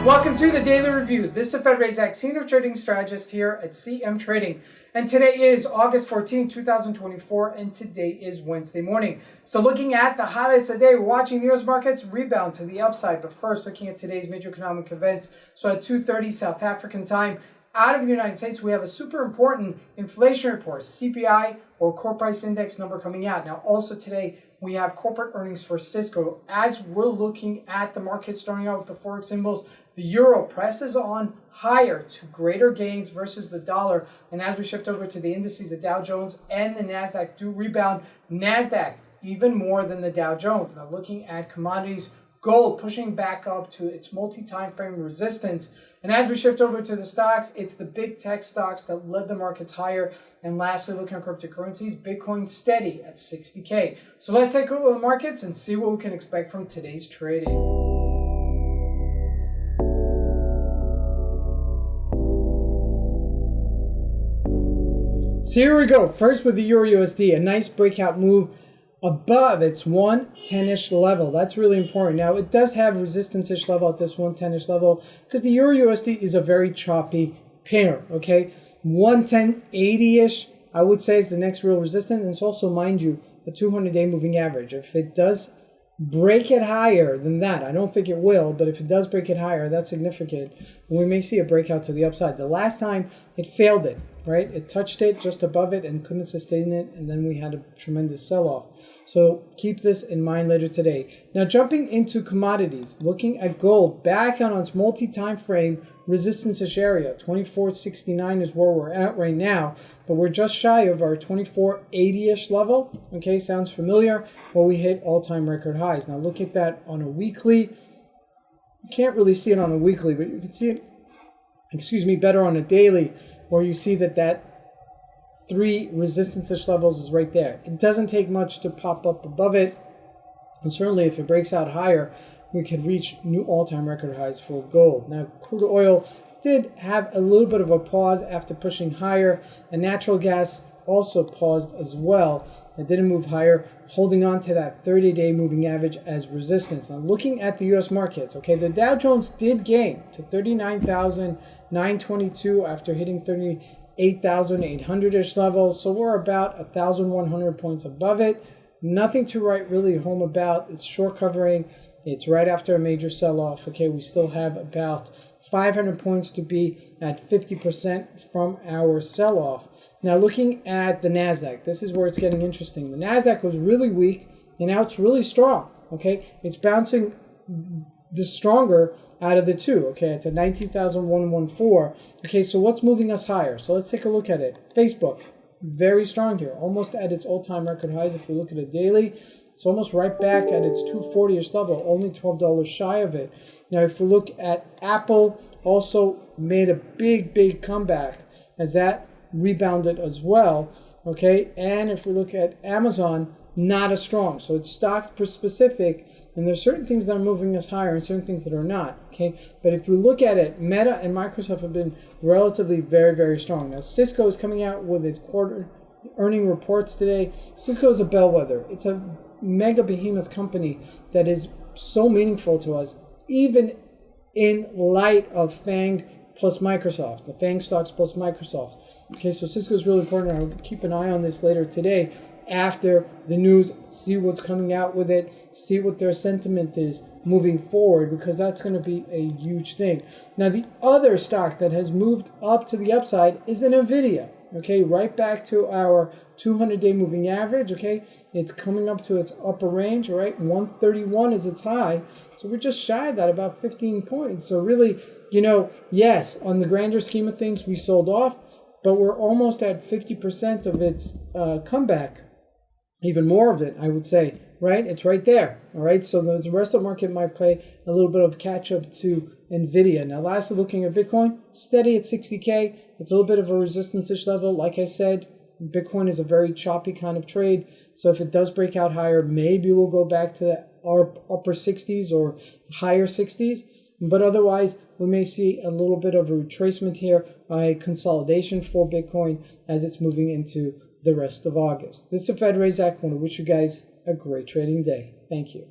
Welcome to the Daily Review. This is Razak, Senior Trading Strategist here at CMTrading. And today is August 14, 2024, and today is Wednesday morning. So looking at the highlights of the day, we're watching the U.S. markets rebound to the upside. But first, looking at today's major economic events. So at 2:30 South African time, out of the United States, we have a super important inflation report, CPI or core price index number coming out. Now, also today, we have corporate earnings for Cisco. As we're looking at the market starting out with the Forex symbols, the euro presses on higher to greater gains versus the dollar. And as we shift over to the indices, the Dow Jones and the NASDAQ do rebound. NASDAQ even more than the Dow Jones. Now, looking at commodities, gold pushing back up to its multi-time frame resistance. And as we shift over to the stocks, it's the big tech stocks that led the markets higher. And lastly, looking at cryptocurrencies, Bitcoin steady at 60K. So let's take a look at the markets and see what we can expect from today's trading. So here we go. First with the Euro USD, a nice breakout move above its 110-ish level. That's really important. Now, it does have resistance-ish level at this 110-ish level because the Euro USD is a very choppy pair, okay? 110.80-ish, I would say, is the next real resistance. And it's also, mind you, a 200-day moving average. If it does break it higher than that, I don't think it will, but if it does break it higher, that's significant. We may see a breakout to the upside. The last time it failed it, right? It touched it just above it and couldn't sustain it, and then we had a tremendous sell-off. So keep this in mind later today. Now jumping into commodities, looking at gold, back on its multi-time frame resistance-ish area. 24.69 is where we're at right now, but we're just shy of our 24.80-ish level. Okay, sounds familiar? Well, we hit all-time record highs. Now look at that on a weekly. You can't really see it on a weekly, but you can see it, better on a daily, where you see that three resistance-ish levels is right there. It doesn't take much to pop up above it. And certainly if it breaks out higher, we could reach new all-time record highs for gold. Now, crude oil did have a little bit of a pause after pushing higher, and natural gas also paused as well. It didn't move higher, holding on to that 30-day moving average as resistance. Now, looking at the U.S. markets, okay, the Dow Jones did gain to 39,922 after hitting 38,800-ish levels. So we're about 1,100 points above it. Nothing to write really home about. It's short covering. It's right after a major sell-off. Okay, we still have about 500 points to be at 50% from our sell-off. Now, looking at the NASDAQ, this is where it's getting interesting. The NASDAQ was really weak, and now it's really strong. Okay, it's bouncing the stronger out of the two. Okay, it's at 19,114. Okay, so what's moving us higher? So let's take a look at it. Facebook, very strong here, almost at its all-time record highs. If we look at it daily, it's almost right back at its 240-ish level, only $12 shy of it. Now, if we look at Apple, also made a big comeback as that rebounded as well. Okay, and if we look at Amazon, not as strong. So it's stock specific, and there's certain things that are moving us higher and certain things that are not. Okay, but if we look at it, Meta and Microsoft have been relatively very strong. Now, Cisco is coming out with its quarter earning reports today. Cisco is a bellwether. It's a mega behemoth company that is so meaningful to us, even in light of FANG plus Microsoft, the FANG stocks plus Microsoft. Okay, so Cisco is really important. I'll keep an eye on this later today after the news, see what's coming out with it, see what their sentiment is moving forward, because that's going to be a huge thing. Now, the other stock that has moved up to the upside is an NVIDIA. Okay, right back to our 200-day moving average. Okay, it's coming up to its upper range. All right, 131 is its high. So we're just shy of that, about 15 points. So really, yes, on the grander scheme of things, we sold off, but we're almost at 50% of its comeback. Even more of it, I would say, right? It's right there, all right? So the rest of the market might play a little bit of catch-up to NVIDIA. Now, lastly, looking at Bitcoin, steady at 60K. It's a little bit of a resistance-ish level. Like I said, Bitcoin is a very choppy kind of trade. So if it does break out higher, maybe we'll go back to the upper 60s or higher 60s. But otherwise, we may see a little bit of a retracement here, a consolidation for Bitcoin as it's moving into the rest of August. This is Razak. I want to wish you guys a great trading day. Thank you.